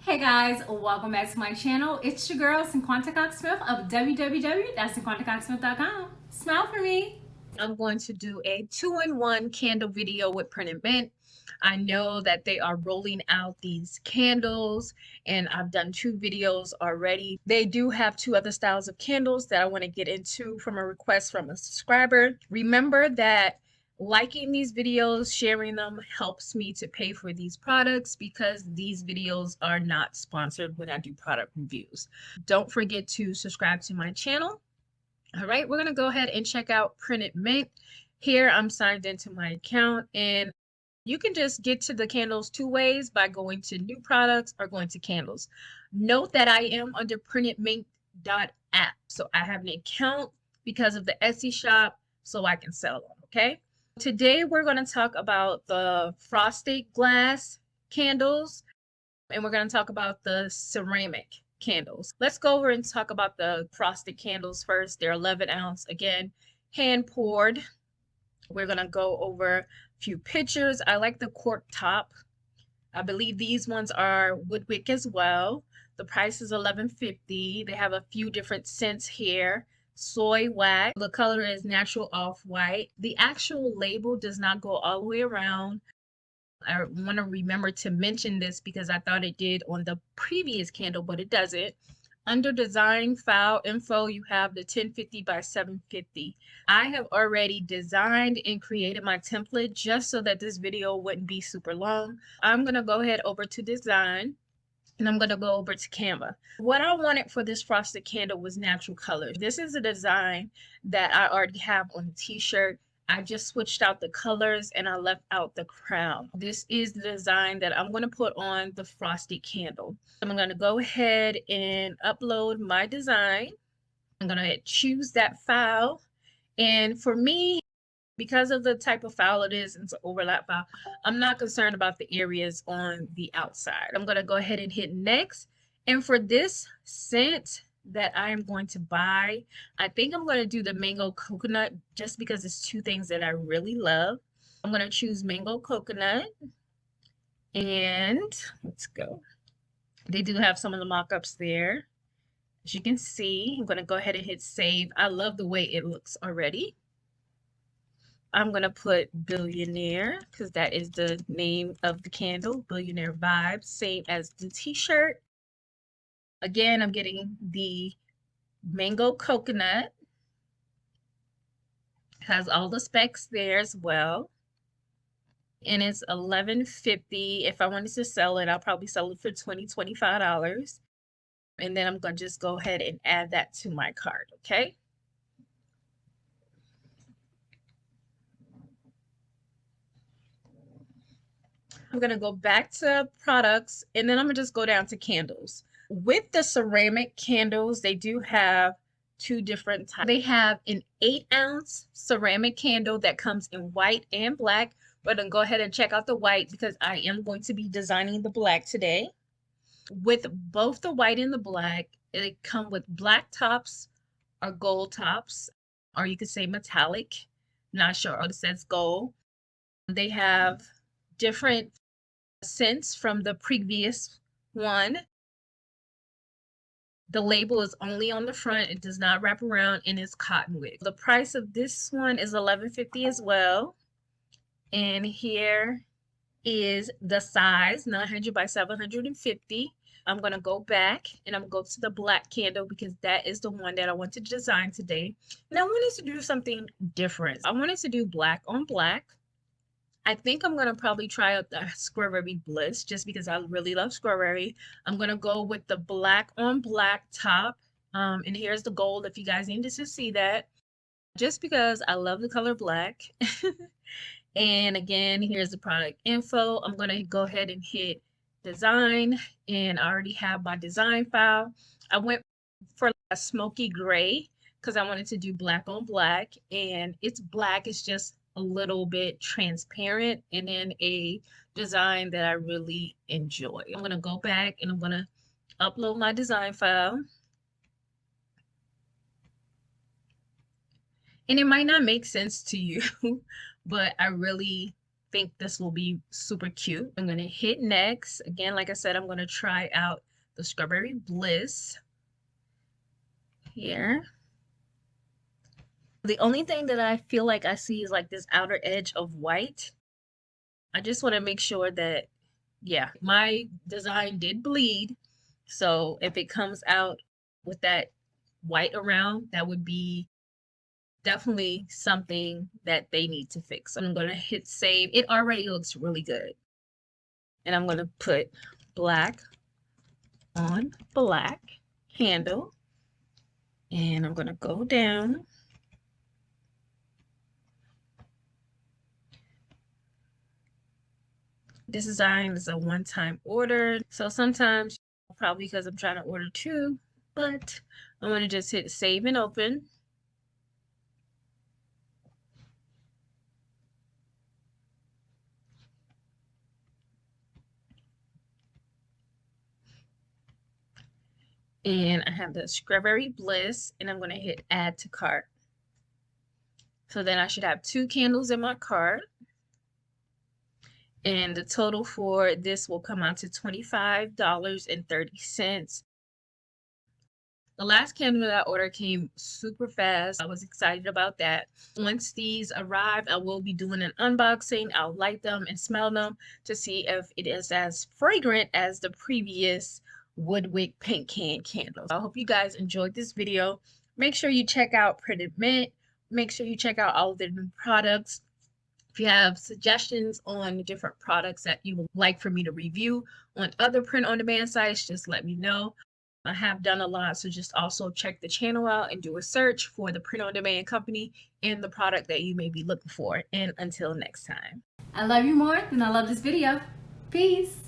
Hey guys, welcome back to my channel. It's your girl, Cinquanta Cox-Smith of www.cinquantacoxsmith.com. Smile for me. I'm going to do a 2-in-1 candle video with Print and Mint. I know that they are rolling out these candles and I've done 2 videos already. They do have 2 other styles of candles that I want to get into from a request from a subscriber. Remember that liking these videos, sharing them helps me to pay for these products because these videos are not sponsored when I do product reviews. Don't forget to subscribe to my channel. All right, we're going to go ahead and check out Print and Mint. Here I'm signed into my account, and you can just get to the candles 2 ways, by going to new products or going to candles. Note that I am under printandmint.app. So I have an account because of the Etsy shop so I can sell them, okay? Today we're going to talk about the frosted glass candles, and we're going to talk about the ceramic candles. Let's go over and talk about the frosted candles first. They're 11 ounce, again, hand poured. We're going to go over a few pictures. I like the cork top. I believe these ones are wood wick as well. The price is $11.50. They have a few different scents here. Soy wax. The color is natural off-white. The actual label does not go all the way around. I want to remember to mention this because I thought it did on the previous candle, but it doesn't. Under design file info, you have the 1050 by 750. I have already designed and created my template just so that this video wouldn't be super long. I'm going to go ahead over to design and I'm going to go over to Canva. What I wanted for this frosted candle was natural colors. This is a design that I already have on the t-shirt. I just switched out the colors and I left out the crown. This is the design that I'm going to put on the frosted candle. I'm going to go ahead and upload my design. I'm going to choose that file. And for me, because of the type of file it is, it's an overlap file, I'm not concerned about the areas on the outside. I'm going to go ahead and hit next. And for this scent that I am going to buy, I think I'm going to do the mango coconut just because it's 2 things that I really love. I'm going to choose mango coconut and let's go. They do have some of the mock-ups there. As you can see, I'm going to go ahead and hit save. I love the way it looks already. I'm going to put Billionaire because that is the name of the candle, Billionaire Vibes, same as the t-shirt. Again, I'm getting the mango coconut. Has all the specs there as well. And it's $11.50. If I wanted to sell it, I'll probably sell it for $20, $25. And then I'm going to just go ahead and add that to my cart, okay? I'm going to go back to products and then I'm going to just go down to candles. With the ceramic candles, they do have 2 different types. They have an 8-ounce ceramic candle that comes in white and black. But then go ahead and check out the white because I am going to be designing the black today. With both the white and the black, they come with black tops or gold tops, or you could say metallic. Not sure. It says gold. They have different scents from the previous one. The label is only on the front. It does not wrap around and it's cotton wick. The price of this one is $11.50 as well. And here is the size, 900 by 750. I'm going to go back and I'm going to go to the black candle because that is the one that I want to design today. And I wanted to do something different. I wanted to do black on black. I think I'm going to probably try out the Strawberry Bliss just because I really love strawberry. I'm going to go with the black on black top. And here's the gold if you guys needed to see that. Just because I love the color black. And again, here's the product info. I'm going to go ahead and hit design. And I already have my design file. I went for a smoky gray because I wanted to do black on black. And it's black. It's just a little bit transparent and then a design that I really enjoy. I'm going to go back and I'm going to upload my design file. And it might not make sense to you, but I really think this will be super cute. I'm going to hit next. Again, like I said, I'm going to try out the Strawberry Bliss here. The only thing that I feel like I see is like this outer edge of white. I just want to make sure that, yeah, my design did bleed. So if it comes out with that white around, that would be definitely something that they need to fix. I'm going to hit save. It already looks really good. And I'm going to put black on black handle. And I'm going to go down. This design is a one-time order. So sometimes, probably because I'm trying to order two, but I'm going to just hit save and open. And I have the Strawberry Bliss, and I'm going to hit add to cart. So then I should have 2 candles in my cart. And the total for this will come out to $25.30. The last candle that I ordered came super fast. I was excited about that. Once these arrive, I will be doing an unboxing. I'll light them and smell them to see if it is as fragrant as the previous Woodwick paint can candles. I hope you guys enjoyed this video. Make sure you check out Printed Mint. Make sure you check out all of their new products. If you have suggestions on different products that you would like for me to review on other print-on-demand sites, just let me know. I have done a lot, so just also check the channel out and do a search for the print-on-demand company and the product that you may be looking for. And until next time. I love you more than I love this video. Peace.